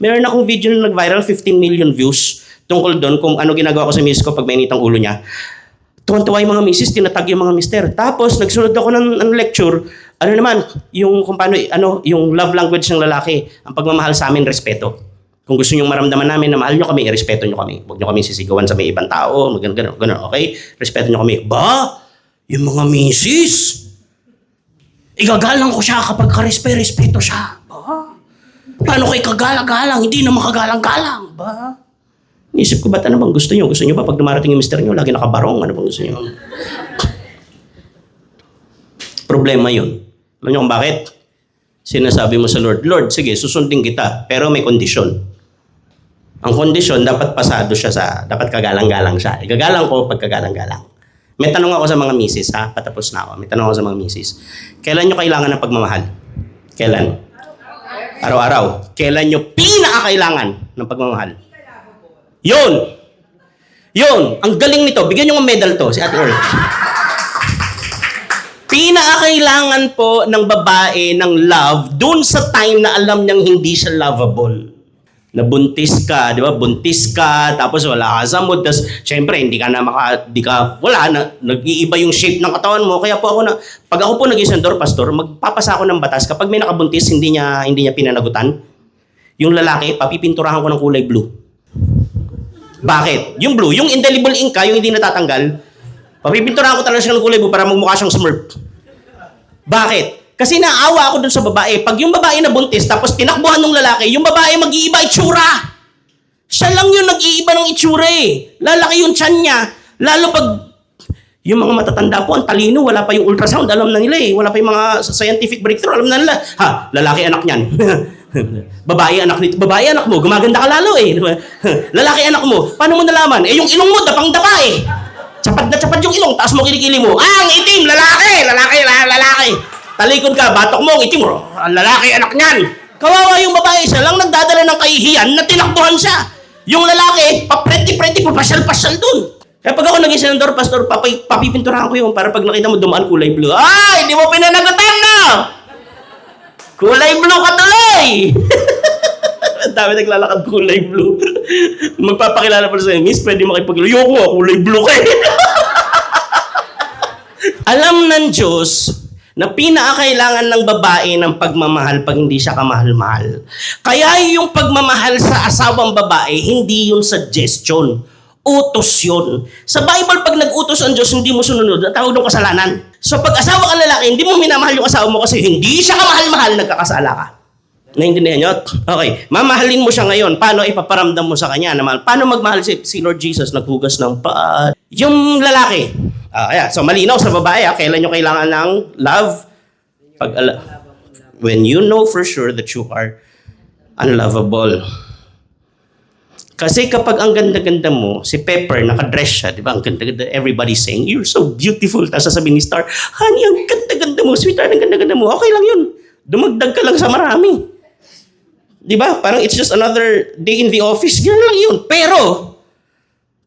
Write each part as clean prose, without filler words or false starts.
Meron akong video na nag-viral, 15 million views tungkol doon kung ano ginagawa ko sa misis ko pag mainit ang ulo niya. Tuwan-tuwa yung mga misis, tinatag yung mga mister. Tapos, nagsunod ako ng lecture, ano naman, yung kung paano, yung love language ng lalaki, ang pagmamahal sa amin, respeto. Kung gusto nyo maramdaman namin na mahal nyo kami, respeto nyo kami. Huwag nyo kami sisigawan sa may ibang tao, gano'n, okay? Respeto nyo kami. Ba? Yung mga misis, igagalang ko siya kapag respeto siya. Ba? Paano ko ikagalang-galang? Hindi na makagalang-galang. Ba? Isip ko, ba't ano bang gusto nyo? Gusto nyo ba pag dumarating yung mister nyo, lagi nakabarong? Ano bang gusto nyo? Problema yun. Alam nyo kung bakit? Sinasabi mo sa Lord, Lord, sige, susundin kita, pero may kondisyon. Ang kondisyon, dapat pasado siya dapat kagalang-galang siya. Igagalang ko pag kagalang-galang. May tanong ako sa mga misis, ha? Patapos na ako. May tanong ako sa mga misis. Kailan nyo kailangan ng pagmamahal? Kailan? Araw-araw. Kailan nyo pinakakailangan ng pagmamahal? Yun! Ang galing nito. Bigyan nyo ng medal to, si Ate Earl. Pinakakailangan po ng babae ng love dun sa time na alam niyang hindi siya lovable. Nabuntis ka, di ba? Buntis ka, tapos wala ka sa mood, tapos syempre hindi ka nag-iiba yung shape ng katawan mo. Kaya po pag ako po naging sendor, pastor, magpapasa ako ng batas. Kapag may nakabuntis, hindi niya pinanagutan. Yung lalaki, papipinturahan ko ng kulay blue. Bakit? Yung blue, yung indelible ink ka, yung hindi natatanggal, papipinturahan ko talaga siya ng kulay blue para magmukha siyang Smurf. Bakit? Kasi naawa ako dun sa babae. Pag yung babae nabuntis, tapos tinakbuhan ng lalaki, yung babae mag-iiba itsura. Siya lang yung nag-iiba ng itsura eh. Lalaki yung tiyan niya. Lalo pag yung mga matatanda po, ang talino, wala pa yung ultrasound, alam na nila eh. Wala pa yung mga scientific breakthrough, alam na nila. Ha, lalaki anak niyan. Babae anak nito. Babae anak mo, gumaganda ka lalo eh. Lalaki anak mo, paano mo nalaman? Eh yung ilong mo, dapang-dapa eh. Chapad na chapad yung ilong, taas mo kilikili mo. Ang itim, lalaki. Talikod ka, batok mo, ang itim, lalaki anak niyan. Kawawa yung babae, siya lang nagdadala ng kahihiyan na tinakbuhan siya. Yung lalaki, papreti-preti, papasyal-pasyal dun. Kaya pag ako naging senador, pastor, papipinturahan ko yun para pag nakita mo dumaan kulay blue. Ay, di mo pinanagutan na! Kulay blue ka tuloy! Ang dami naglalakad kulay blue. Magpapakilala pa sa'yo, Miss, pwede makipag-iluyok ko, kulay blue ka. Alam ng Diyos na pinakakailangan ng babae ng pagmamahal pag hindi siya kamahal-mahal. Kaya yung pagmamahal sa asawang babae, hindi yung suggestion. Utos yun. Sa Bible, pag nag-utos ang Diyos, hindi mo sununod, tawag ng kasalanan. So pag asawa ka lalaki, hindi mo minamahal yung asawa mo kasi hindi siya kamahal-mahal, nagkakasala ka. Naintindihan nyo? Okay. Mamahalin mo siya ngayon. Paano ipaparamdam mo sa kanya? Paano magmahal si Lord Jesus? Naghugas ng paa. Yung lalaki. So malinaw sa babae. Kailan nyo kailangan ng love? When you know for sure that you are unlovable. Kasi kapag ang ganda-ganda mo, si Pepper, nakadress siya, di ba? Ang ganda-ganda. Everybody's saying, you're so beautiful. Tapos sasabihin ni Star, honey, ang ganda-ganda mo. Sweetheart, ang ganda-ganda mo. Okay lang yun. Dumagdag ka lang sa marami. Di ba? Parang it's just another day in the office. Ganun lang yun. Pero,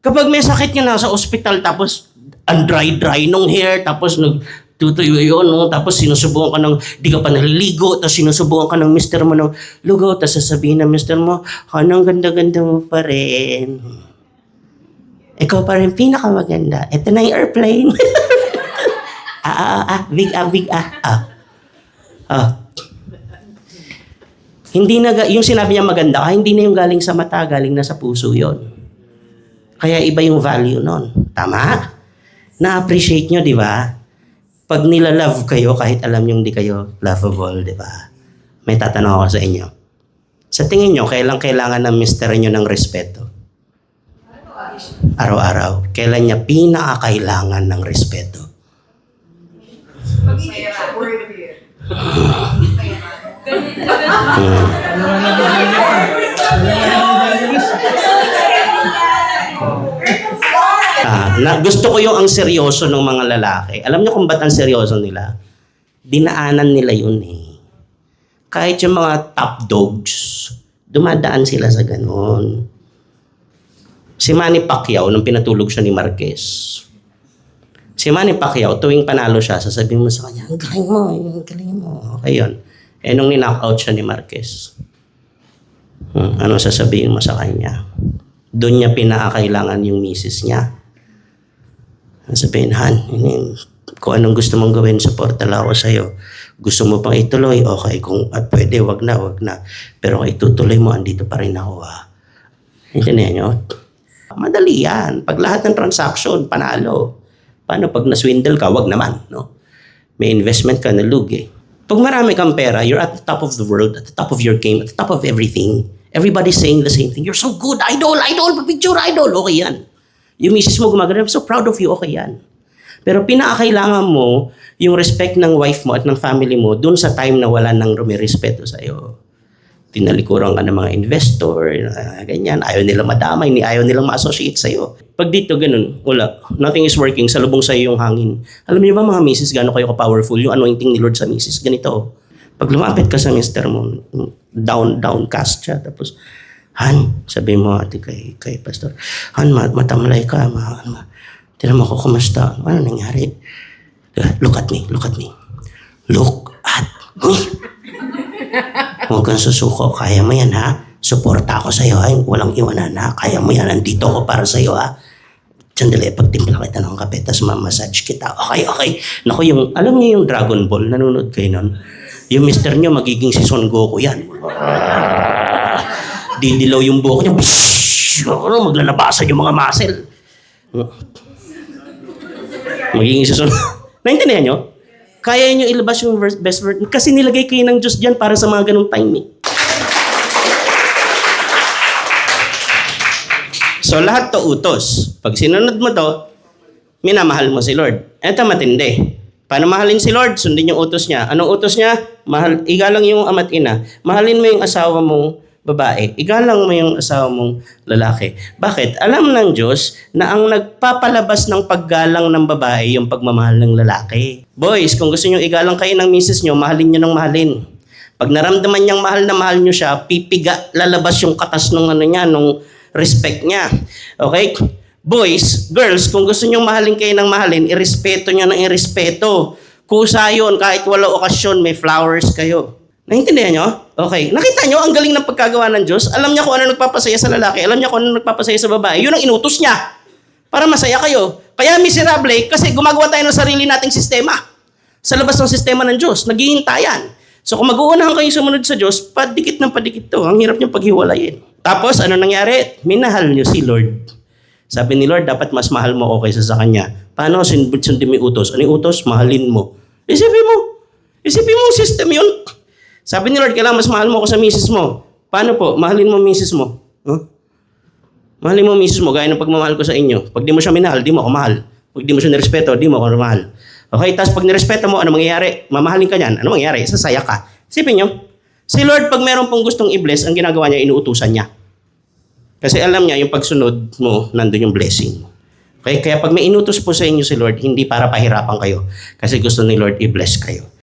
kapag may sakit ka na sa ospital, tapos ang dry-dry nung hair, tapos nagtutuyo yun, no? Tapos sinusubukan ka ng, di ka pa naliligo, tapos sinusubukan ka ng mister mo ng lugaw, tapos sasabihin ng mister mo, anong ganda-ganda mo pa rin. Ikaw pa rin pinakamaganda. Ito na yung airplane. Big. Hindi na, yung sinabi niya maganda ka, hindi na yung galing sa mata, galing na sa puso yon. Kaya iba yung value nun. Tama? Na-appreciate nyo, di ba? Pag nilalove kayo, kahit alam nyo hindi kayo lovable, di ba? May tatanong ako sa inyo. Sa tingin nyo, kailan kailangan ng mister nyo ng respeto? Araw-araw. Kailan niya pinakakailangan ng respeto? Gusto ko yung ang seryoso ng mga lalaki. Alam niyo kung ba't ang seryoso nila? Dinaanan nila yun eh. Kahit yung mga top dogs, dumadaan sila sa ganun. Si Manny Pacquiao, nung pinatulog siya ni Marquez, si Manny Pacquiao, tuwing panalo siya, sasabihin mo sa kanya, ang galing mo. Okay yun. Nung ni-knock out siya ni Marquez, Ano sasabihin mo sa kanya? Doon niya pinakakailangan yung misis niya. Sabihin, Han, kung anong gusto mong gawin, supporta lang ako sa'yo. Gusto mo pang ituloy, okay. Kung pwede, wag na. Pero kung itutuloy mo, andito pa rin ako. Intindihan nyo? Madali yan. Pag lahat ng transaction, panalo. Paano pag naswindle ka, wag naman. No? May investment ka, nalugi. Pag marami kang pera, you're at the top of the world, at the top of your game, at the top of everything. Everybody's saying the same thing. You're so good, idol, picture, idol. Okay yan. Yung misis mo gumagana, I'm so proud of you, okay yan. Pero pinakakailangan mo yung respect ng wife mo at ng family mo dun sa time na wala nang rumirespeto sa'yo. Tinalikuran ka ng mga investor, ganyan. Ayaw nila madamay, ayaw nilang ma-associate sa'yo. Pag dito, ganun, wala. Nothing is working, salubong sa'yo yung hangin. Alam niyo ba mga misis, gano'n kayo ka-powerful? Yung anointing ni Lord sa misis, ganito. Pag lumapit ka sa mister mo, downcast siya. Tapos, Han, sabi mo ate kay pastor, Han, matamlay ka. Tinan mo ko, kumusta? Ano nangyari? Look at me. Look at me. Huwag kang susuko. Kaya mo yan, ha? Suporta ako sa'yo, ha? Walang iwanan, ha? Kaya mo yan. Nandito ako para sa'yo, ha? Sandali, pagtimpla kita ng kape, tapos mamassage kita. Okay. Naku, alam niyo yung Dragon Ball? Nanonood kayo nun? Yung mister niyo, magiging si Son Goku yan. Didilaw yung buhok niya. Maglalabasan yung mga muscle. Magiging si Son. Naintindihan niyo? Kaya niyo ilabas yung best word. Kasi nilagay kayo ng Diyos dyan para sa mga ganong time. So lahat to utos. Pag sinunod mo to, minamahal mo si Lord. Ito matindi. Paano mahalin si Lord? Sundin yung utos niya. Anong utos niya? Igalang yung ama't ina. Mahalin mo yung asawa mong babae. Igalang mo yung asawa mong lalaki. Bakit? Alam ng Diyos na ang nagpapalabas ng paggalang ng babae yung pagmamahal ng lalaki. Boys, kung gusto nyo igalang kayo ng misis nyo, mahalin nyo ng mahalin. Pag naramdaman niyang mahal na mahal nyo siya, lalabas yung katas nung nung respect niya. Okay? Boys, girls, kung gusto nyo mahalin kayo ng mahalin, irespeto nyo ng irespeto. Kusa yun, kahit wala okasyon, may flowers kayo. Naintindihan nyo? Okay. Nakita nyo, ang galing ng pagkagawa ng Diyos. Alam niya kung ano nagpapasaya sa lalaki. Alam niya kung ano nagpapasaya sa babae. Yun ang inutos niya. Para masaya kayo. Kaya miserable, kasi gumagawa tayo ng sarili nating sistema. Sa labas ng sistema ng Diyos. Naghihintayan. So kung mag-uunahan kayo sumunod sa Diyos, padikit ng padikit to. Ang hirap niyong paghiwalayin. Tapos, ano nangyari? Minahal niyo si Lord. Sabi ni Lord, dapat mas mahal mo kaysa sa Kanya. Paano? Sundin mo utos. Ano yung utos? Mahalin mo. Isipin mo system yun. Sabi ni Lord, kailangan mas mahal mo ako sa misis mo. Paano po? Mahalin mo misis mo. Huh? Mahalin mo misis mo, gaya ng pagmamahal ko sa inyo. Pag di mo siya minahal, di mo ako mahal. Pag di mo siya nirespeto, di mo ako mahal. Okay, tapos pag nirespeto mo, ano mangyayari? Mamahalin ka niyan. Ano mangyayari? Sasaya ka. Isipin nyo, si Lord, pag meron pong gustong i-bless, ang ginagawa niya, inuutusan niya. Kasi alam niya, yung pagsunod mo, nandun yung blessing. Okay? Kaya pag may inutos po sa inyo si Lord, hindi para pahirapan kayo. Kasi gusto ni Lord i-bless kayo.